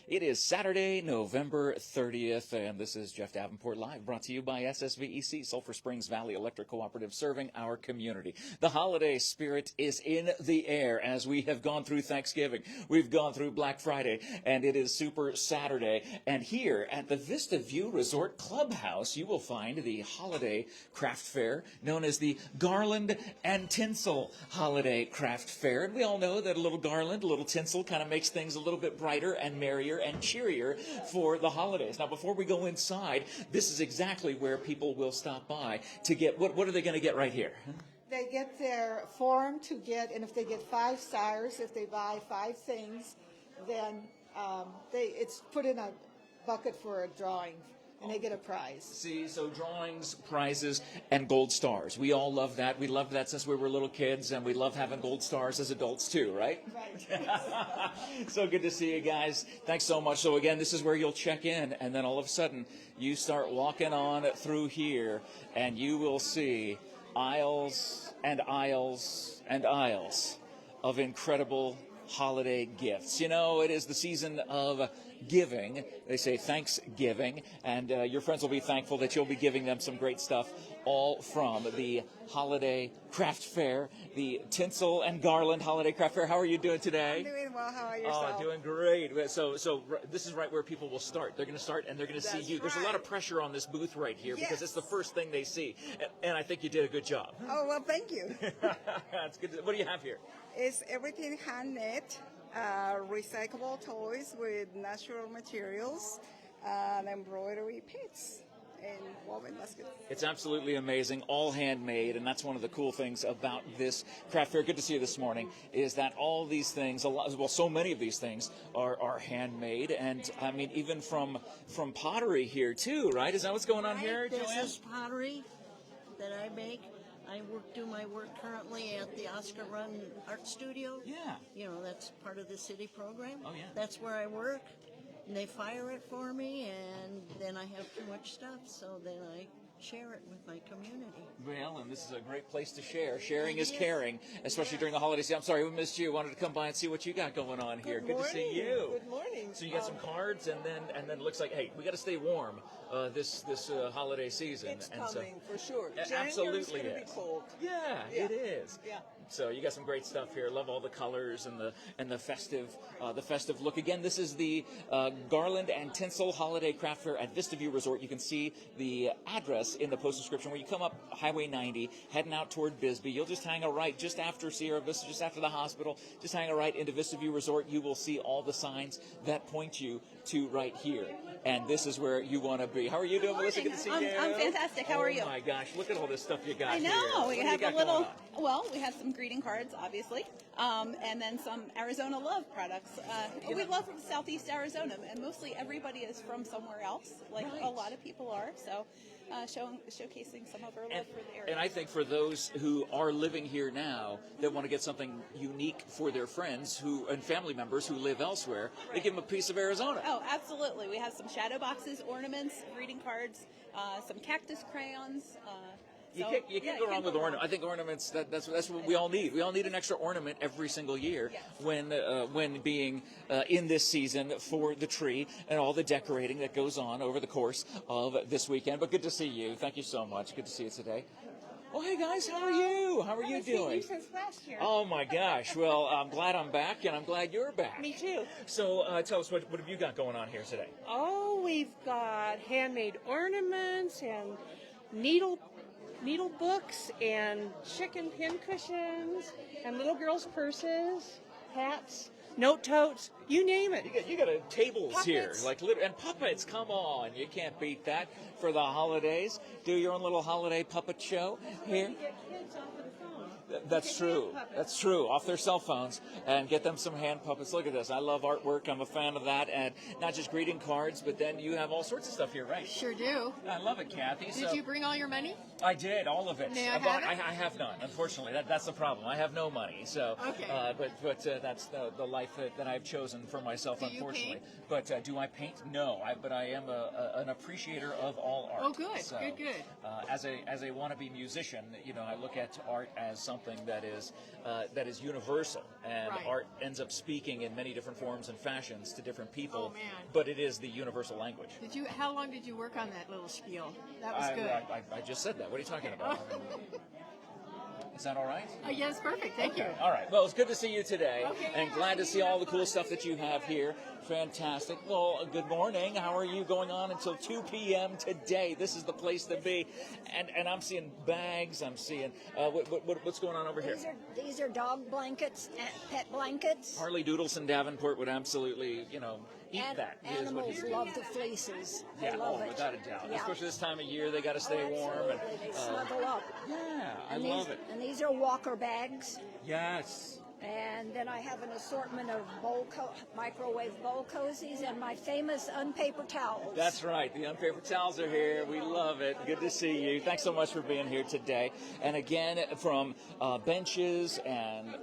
It is Saturday, November 30th, and this is Jeff Davenport Live, brought to you by SSVEC, Sulphur Springs Valley Electric Cooperative, serving our community. The holiday spirit is in the air as we have gone through Thanksgiving. We've gone through Black Friday, and it is Super Saturday. And here at the Vista View Resort Clubhouse, you will find the holiday craft fair known as the Garland and Tinsel Holiday Craft Fair. And we all know that a little garland, a little tinsel kind of makes things a little bit brighter and merrier and cheerier for the holidays. Now, before we go inside, this is exactly where people will stop by to get, what are they going to get right here? They get their form to get, and if they get 5 stars, if they buy 5 things, then it's put in a bucket for a drawing, and they get a prize. See, so drawings, prizes, and gold stars. We all love that. We loved that since we were little kids, and we love having gold stars as adults too, right? Right. So good to see you guys. Thanks so much. So again, this is where you'll check in, and then all of a sudden, you start walking on through here, and you will see aisles and aisles and aisles of incredible holiday gifts. You know, it is the season of giving. They say Thanksgiving, and your friends will be thankful that you'll be giving them some great stuff, all from the holiday craft fair, the Tinsel and Garland holiday craft fair. How are you doing today? I'm doing well. How are yourself? Oh, doing great. So this is right where people will start. They're going to start and they're going to see you. That's There's a lot of right. pressure on this booth right here because Yes. it's the first thing they see, and I think you did a good job. Oh, well, thank you. That's good. What do you have here? It's everything hand knit, recyclable toys with natural materials, and embroidery pits and woven baskets. It's absolutely amazing, all handmade, and that's one of the cool things about this craft fair. Good to see you this morning, is that all these things, so many of these things are handmade, and I mean, even from pottery here too, right? Is that what's going on here, This Joanne? is pottery that I make. I do my work currently at the Oscar Run Art Studio. Yeah. You know, that's part of the city program. Oh, yeah. That's where I work. And they fire it for me, and then I have too much stuff, so then I share it with my community. Well, and this is a great place to share. Sharing is caring, especially during the holiday season. I'm sorry, we missed you. Wanted to come by and see what you got going on here. Good to see you. Good morning. So you got some cards, and then it looks like, hey, we got to stay warm this holiday season. It's and coming for sure. Absolutely January's going to be cold. Yeah, Yeah. it is. Yeah. So you got some great stuff here. Love all the colors and the festive look. Again, this is the Garland and Tinsel Holiday Craft Fair at Vista View Resort. You can see the address in the post description where you come up Highway 90, heading out toward Bisbee. You'll just hang a right just after Sierra Vista, just after the hospital. Just hang a right into Vista View Resort. You will see all the signs that point you to right here. And this is where you want to be. How are you doing, Melissa? Good to see you. I'm fantastic. How are you? Oh my gosh, look at all this stuff you got I know. here. We What do have you a got little, going on? well, we have some greeting cards, obviously, and then some Arizona Love products. We love from Southeast Arizona, and mostly everybody is from somewhere else, like a lot of people are. So showcasing some of our love for the area. And I think for those who are living here now that want to get something unique for their friends and family members who live elsewhere, they give them a piece of Arizona. Oh, absolutely. We have some shadow boxes, ornaments, greeting cards, some cactus crayons. You can't go wrong with ornaments. I think ornaments, that's what we all need. We all need an extra ornament every single year when being in this season for the tree and all the decorating that goes on over the course of this weekend. But good to see you. Thank you so much. Good to see you today. Oh, hey guys, how are you? How are you doing? Since last year. Oh my gosh. Well, I'm glad I'm back, and I'm glad you're back. Me too. So tell us, what have you got going on here today? Oh, we've got handmade ornaments and needle books and chicken pin cushions and little girls' purses, hats, note totes, you name it. You got tables Puppets. here, and puppets. Come on, you can't beat that for the holidays. Do your own little holiday puppet show here. You get kids off of the phone. That's true. That's true. Off their cell phones and get them some hand puppets. Look at this. I love artwork. I'm a fan of that. And not just greeting cards, but then you have all sorts of stuff here, right? Sure do. I love it, Kathy. Did you bring all your money? I did, all of it. May I have it? I have none, unfortunately. That's the problem. I have no money. So, Okay. But that's the life that I've chosen for myself, Do you unfortunately. paint? But do I paint? No. But I am an appreciator of all art. Oh, good. So, Good. as a wannabe musician, I look at art as something something that is universal, and Right. art ends up speaking in many different forms and fashions to different people. Oh, man. But it is the universal language. How long did you work on that little spiel? That was good. I just said that. What are you talking about? Is that all right? Yes, perfect. Thank you. All right. Well, it's good to see you today, Okay, and yeah, glad to you see all have the cool fun. stuff that you have here. Fantastic. Well, good morning. How are you going on until 2 p.m. today? This is the place to be. And I'm seeing bags. I'm seeing what's going on over here? These are dog blankets, pet blankets. Harley Doodles in Davenport would absolutely, eat And that. is what animals he- love the fleeces. They Yeah, love it. without a doubt. Yeah. Especially this time of year, they got to stay warm. Absolutely. And They snuggle up. yeah, I And love these, it. And these are walker bags. Yes. And then I have an assortment of microwave bowl cozies and my famous unpaper towels. That's right. The unpaper towels are here. We love it. Good to see you. Thanks so much for being here today. And again, from benches and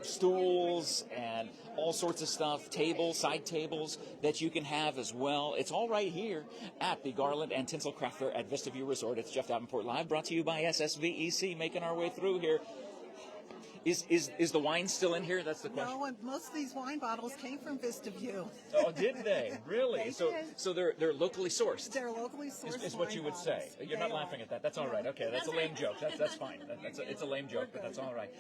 stools and all sorts of stuff, tables, side tables that you can have as well. It's all right here at the Garland and Tinsel Craft Fair at Vista View Resort. It's Jeff Davenport Live, brought to you by SSVEC, making our way through here. Is the wine still in here? That's the question. No, and most of these wine bottles came from Vista View. Oh, did they? Really? They so did. so they're locally sourced. They're locally sourced Is what wine you would bottles. say. You're not They laughing are. at that. That's all right. Okay, that's a lame joke. That's fine. It's a lame joke, but that's all right.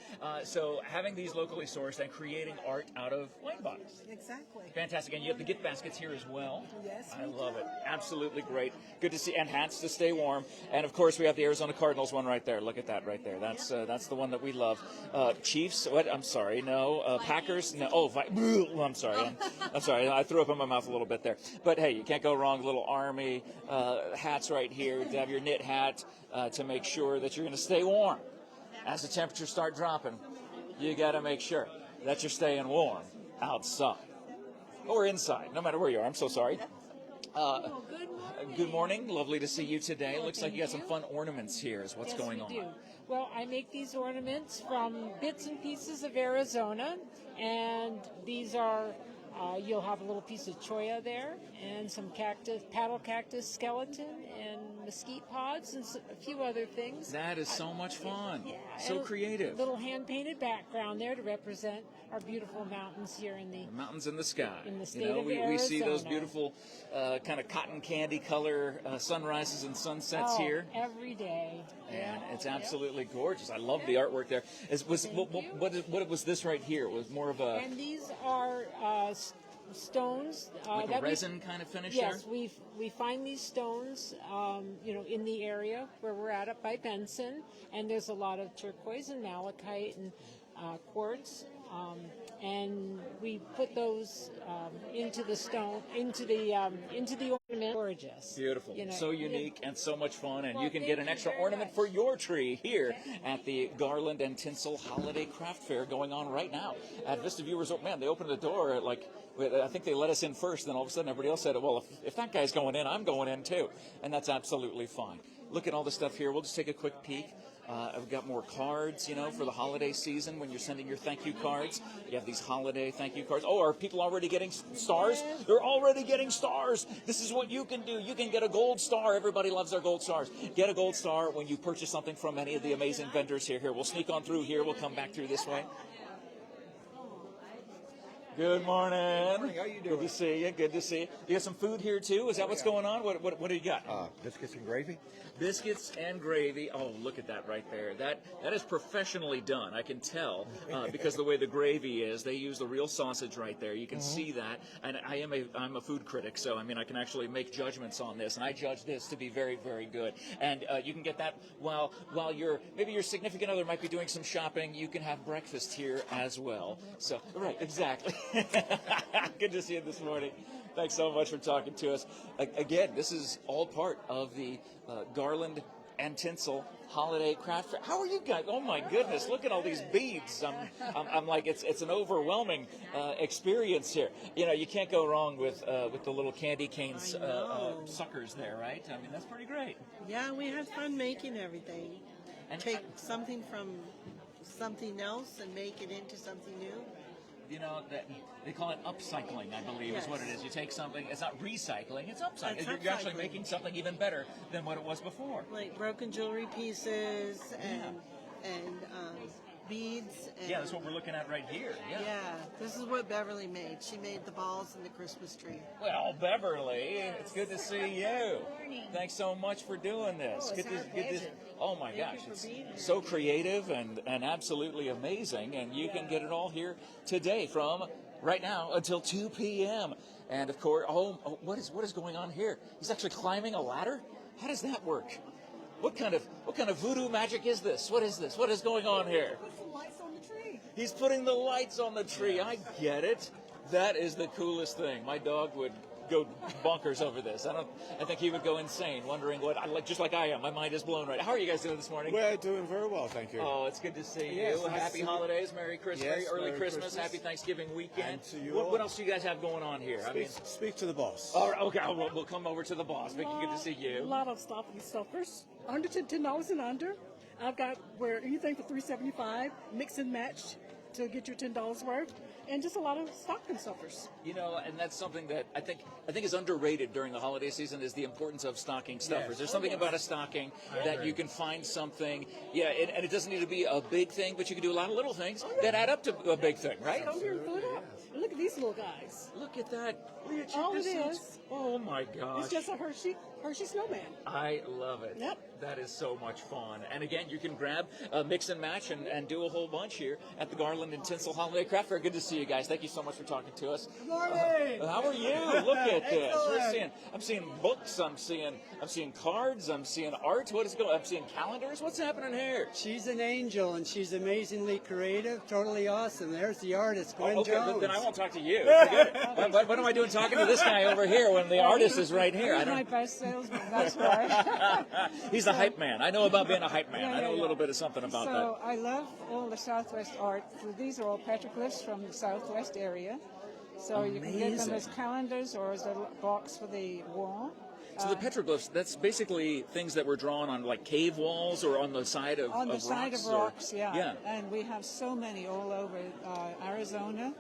So having these locally sourced and creating art out of wine bottles. Exactly. Fantastic. And you have the gift baskets here as well. Yes, I we love do. it. Absolutely great. Good to see. And hats to stay warm. And of course, we have the Arizona Cardinals one right there. Look at that right there. That's the one that we love. Chiefs. What? I'm sorry. No. Packers. No. Oh, I'm sorry. I'm sorry. I threw up in my mouth a little bit there. But hey, you can't go wrong. Little Army hats right here. To have your knit hat to make sure that you're going to stay warm. As the temperatures start dropping, you got to make sure that you're staying warm outside or inside, no matter where you are. I'm so sorry. Good morning. Lovely to see you today. Looks like you got some fun ornaments here. Is what's going on? Yes, we do. Well, I make these ornaments from bits and pieces of Arizona, and these are, you'll have a little piece of cholla there, and some paddle cactus skeleton, and mesquite pods, and a few other things. That is so much fun. Yeah, So and a creative. little hand-painted background there to represent our beautiful mountains here in the The mountains in the sky. In the you state know, of we see those Arizona. beautiful kind of cotton candy color sunrises and sunsets here. every day. And it's absolutely gorgeous. I love the artwork there. What was this right here? It was more of a And these are stones. like a that resin kind of finish Yes, there? we find these stones, in the area where we're at up by Benson, and there's a lot of turquoise and malachite and quartz, and we put those into the stone, into the ornament. Gorgeous. Beautiful. You know, So unique and so much fun. And Well, you can thank get an you extra very ornament much. for your tree here at the Garland and Tinsel Holiday Craft Fair going on right now at Vista View Resort. Man, they opened the door at I think they let us in first, then all of a sudden everybody else said, well, if that guy's going in, I'm going in too. And that's absolutely fine. Look at all the stuff here. We'll just take a quick peek. I've got more cards, for the holiday season when you're sending your thank you cards. You have these holiday thank you cards. Oh, are people already getting stars? They're already getting stars. This is what you can do. You can get a gold star. Everybody loves their gold stars. Get a gold star when you purchase something from any of the amazing vendors here. Here, we'll sneak on through here. We'll come back through this way. Good morning. How you doing? Good to see you. Good to see you. You got some food here too? Is that what's going on? What do you got? Biscuits and gravy. Biscuits and gravy. Oh, look at that right there. That is professionally done. I can tell because the way the gravy is. They use the real sausage right there. You can see that. And I'm a food critic, so I can actually make judgments on this. And I judge this to be very, very good. And you can get that while maybe your significant other might be doing some shopping. You can have breakfast here as well. So right, exactly. Good to see you this morning. Thanks so much for talking to us. Again, this is all part of the Garland and Tinsel Holiday Craft Fair. How are you guys? Oh my goodness! Look at all these beads. I'm like it's an overwhelming experience here. You can't go wrong with the little candy cane suckers there, right? I mean, that's pretty great. Yeah, we had fun making everything. And Take something from something else and make it into something new. That they call it upcycling, I believe, is what it is. You take something, it's not recycling, it's upcycling. It's You're actually upcycling. making something even better than what it was before. Like broken jewelry pieces and beads. And, Yeah, that's what we're looking at right here. Yeah. Yeah, this is what Beverly made. She made the balls and the Christmas tree. Well, Beverly, it's good to see you. Thanks so much for doing this. Oh my gosh, it's so creative and absolutely amazing. And you can get it all here today from right now until 2 p.m. And of course, what is going on here? He's actually climbing a ladder? How does that work? What kind of voodoo magic is this? What is this? What is going on here? Put some lights on the tree. He's putting the lights on the tree. I get it. That is the coolest thing. My dog would go bonkers over this. I think he would go insane, wondering just like I am. My mind is blown right. How are you guys doing this morning? We're doing very well, thank you. Oh, it's good to see you. Yes, nice Happy to holidays, Merry Christmas, Yes, early Merry Christmas, Christmas. Happy Thanksgiving weekend. And to you What all. else do you guys have going on here? Speak to the boss. All right, okay, we'll come over to the boss. Vicky, good to see you. A lot of stocking stuffers, under $10 and under. I've got anything for $3.75, mix and match to get your $10 worth, and just a lot of stocking stuffers. You know, and that's something that I think is underrated during the holiday season is the importance of stocking stuffers. Yes. There's something about a stocking that you can find something, and it doesn't need to be a big thing, but you can do a lot of little things that add up to a big thing, right? Come here and fill it up. Look at these little guys. Look at that. All it is. Oh my gosh. It's just a Hershey snowman. I love it. Yep. That is so much fun. And again, you can grab, mix and match, and do a whole bunch here at the Garland and Tinsel Holiday Craft Fair. Good to see you guys. Thank you so much for talking to us. Good morning. How are you? Look at this. I'm seeing books. I'm seeing cards. I'm seeing art. What is going? I'm seeing calendars. What's happening here? She's an angel, and she's amazingly creative, totally awesome. There's the artist, Gwen Okay, Jones. then I won't talk to you. What am I doing talking to this guy over here when the artist is right here? He's my best salesman, that's right. He's a hype man. I know about being a hype man. I know a little bit of something about that. So I love all the Southwest art. So these are all petroglyphs from the Southwest area. So you can get them as calendars or as a box for the wall. So the petroglyphs, that's basically things that were drawn on like cave walls or on the side of on the rocks. side of rocks, Yeah. yeah. And we have so many all over Arizona,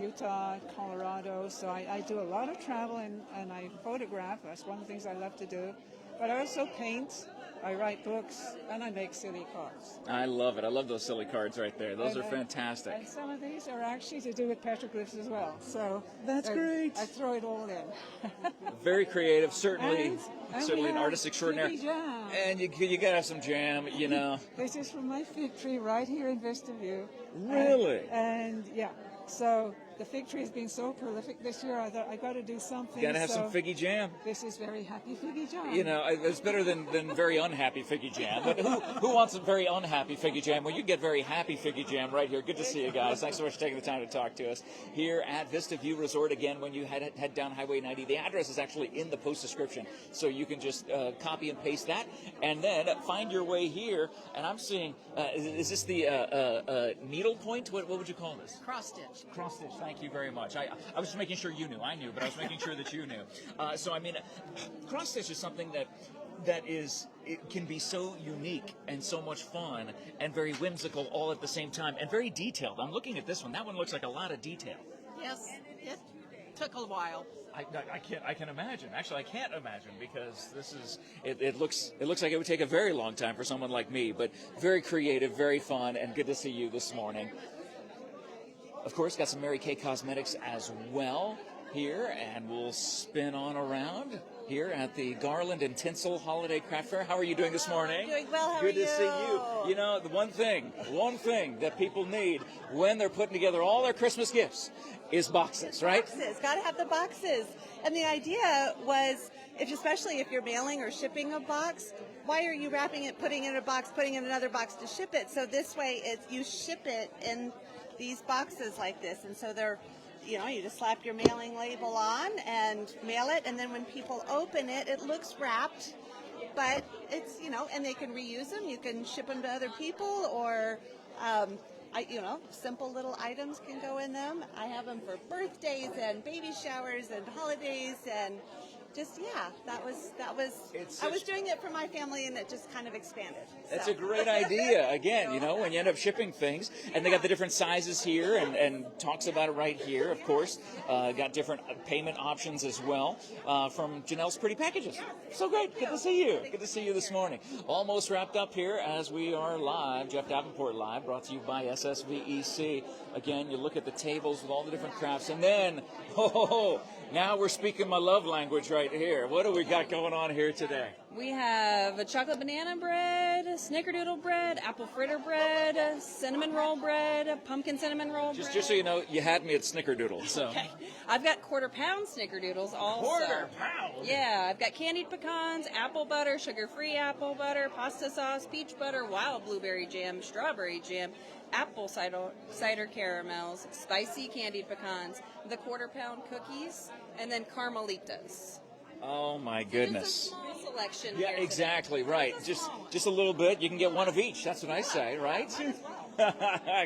Utah, Colorado. So I do a lot of travel and I photograph. That's one of the things I love to do. But I also paint, I write books, and I make silly cards. I love it. I love those silly cards right there. Those are fantastic. And some of these are actually to do with petroglyphs as well. So That's great. I throw it all in. Very creative, certainly And certainly we an have artist extraordinaire. figgy jam. And you gotta have some jam, you know. This is from my fig tree right here in Vista View. Really? And yeah, so the fig tree has been so prolific this year. I thought I got to do something. Gotta have some figgy jam. This is very happy figgy jam. You know, it's better than very unhappy figgy jam. But who wants some very unhappy figgy jam? Well, you get very happy figgy jam right here. Good to see you guys. Thanks so much for taking the time to talk to us here at Vista View Resort. Again, when you head down Highway 90, the address is actually in the post description, so you can just copy and paste that, and then find your way here. And I'm seeing, is this the needle point? What would you call this? Cross stitch. Cross stitch. Thank you very much. I was just making sure you knew. I knew, but I was making sure that you knew. So I mean, cross stitch is something it can be so unique and so much fun and very whimsical all at the same time and very detailed. I'm looking at this one. That one looks like a lot of detail. Yes, it took a while. I can imagine. Actually, I can't imagine because this is it looks like it would take a very long time for someone like me, but very creative, very fun, and good to see you this morning. Of course, got some Mary Kay Cosmetics as well here, and we'll spin on around here at the Garland and Tinsel Holiday Craft Fair. How are you doing this morning? Doing well. How Good are you? to see you. You know, the one thing that people need when they're putting together all their Christmas gifts is boxes, right? Boxes. Got to have the boxes. And the idea was, especially if you're mailing or shipping a box, why are you wrapping it, putting it in a box, putting it in another box to ship it? So this way, you ship it in these boxes like this, and so they're, you just slap your mailing label on and mail it, and then when people open it, it looks wrapped, but it's, and they can reuse them. You can ship them to other people, or simple little items can go in them. I have them for birthdays and baby showers and holidays and just that was I was doing it for my family, and it just kind of expanded. That's So. a great idea. Again, you know, when you end up shipping things, and they got the different sizes here, and talks about it right here, of course. Got different payment options as well from Janelle's Pretty Packages. So great. Good to see you. Good to see you this morning. Almost wrapped up here as we are live. Jeff Davenport live, brought to you by SSVEC. Again, you look at the tables with all the different crafts, and then, now we're speaking my love language right here. What do we got going on here today? We have a chocolate banana bread, snickerdoodle bread, apple fritter bread, cinnamon roll bread, pumpkin cinnamon roll bread. Just so you know, you had me at snickerdoodle. So. Okay. I've got quarter-pound snickerdoodles also. Quarter-pound? Yeah, I've got candied pecans, apple butter, sugar-free apple butter, pasta sauce, peach butter, wild blueberry jam, strawberry jam, apple cider caramels, spicy candied pecans, the quarter-pound cookies, and then carmelitas. Oh my goodness. There's a small selection Yeah, here today. exactly, right. Just a little bit. You can get one of each. That's what I say, right?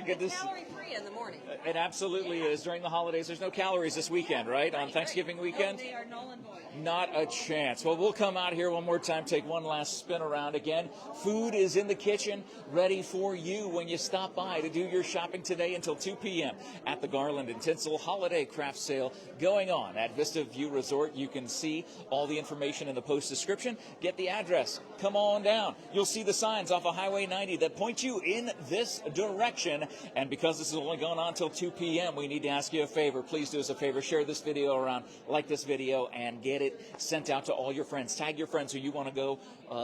Good to see. Calorie-free in the morning. It absolutely is. During the holidays, there's no calories this weekend, right? On Thanksgiving weekend? No, they are null and void. Not a chance. Well, we'll come out here one more time, take one last spin around again. Food is in the kitchen, ready for you when you stop by to do your shopping today until 2 p.m. at the Garland Tinsel Holiday Craft Sale going on at Vista View Resort. You can see all the information in the post description. Get the address. Come on down. You'll see the signs off of Highway 90 that point you in this direction. And because this is only going on until 2 p.m., we need to ask you a favor. Please do us a favor. Share this video around, like this video, and get it sent out to all your friends. Tag your friends who you want to go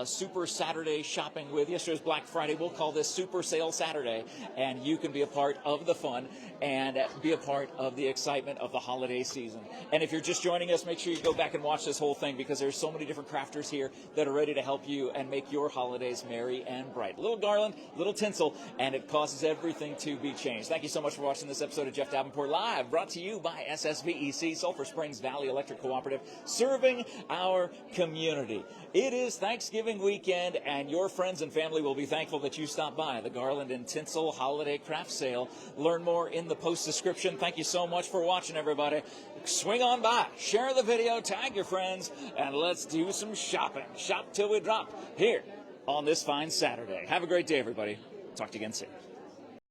Super Saturday shopping with. Yesterday's Black Friday. We'll call this Super Sale Saturday. And you can be a part of the fun and be a part of the excitement of the holiday season. And if you're just joining us, make sure you go back and watch this whole thing because there's so many different crafters here that are ready to help you and make your holidays merry and bright. Little garland, little tinsel, and it causes everything to be changed. Thank you so much for watching this episode of Jeff Davenport Live, brought to you by SSVEC, Sulphur Springs Valley Electric Cooperative, serving our community. It is Thanksgiving weekend, and your friends and family will be thankful that you stopped by the Garland and Tinsel Holiday Craft Sale. Learn more in the post description. Thank you so much for watching, everybody. Swing on by, share the video, tag your friends, and let's do some shopping. Shop till we drop here on this fine Saturday. Have a great day, everybody. Talk to you again soon.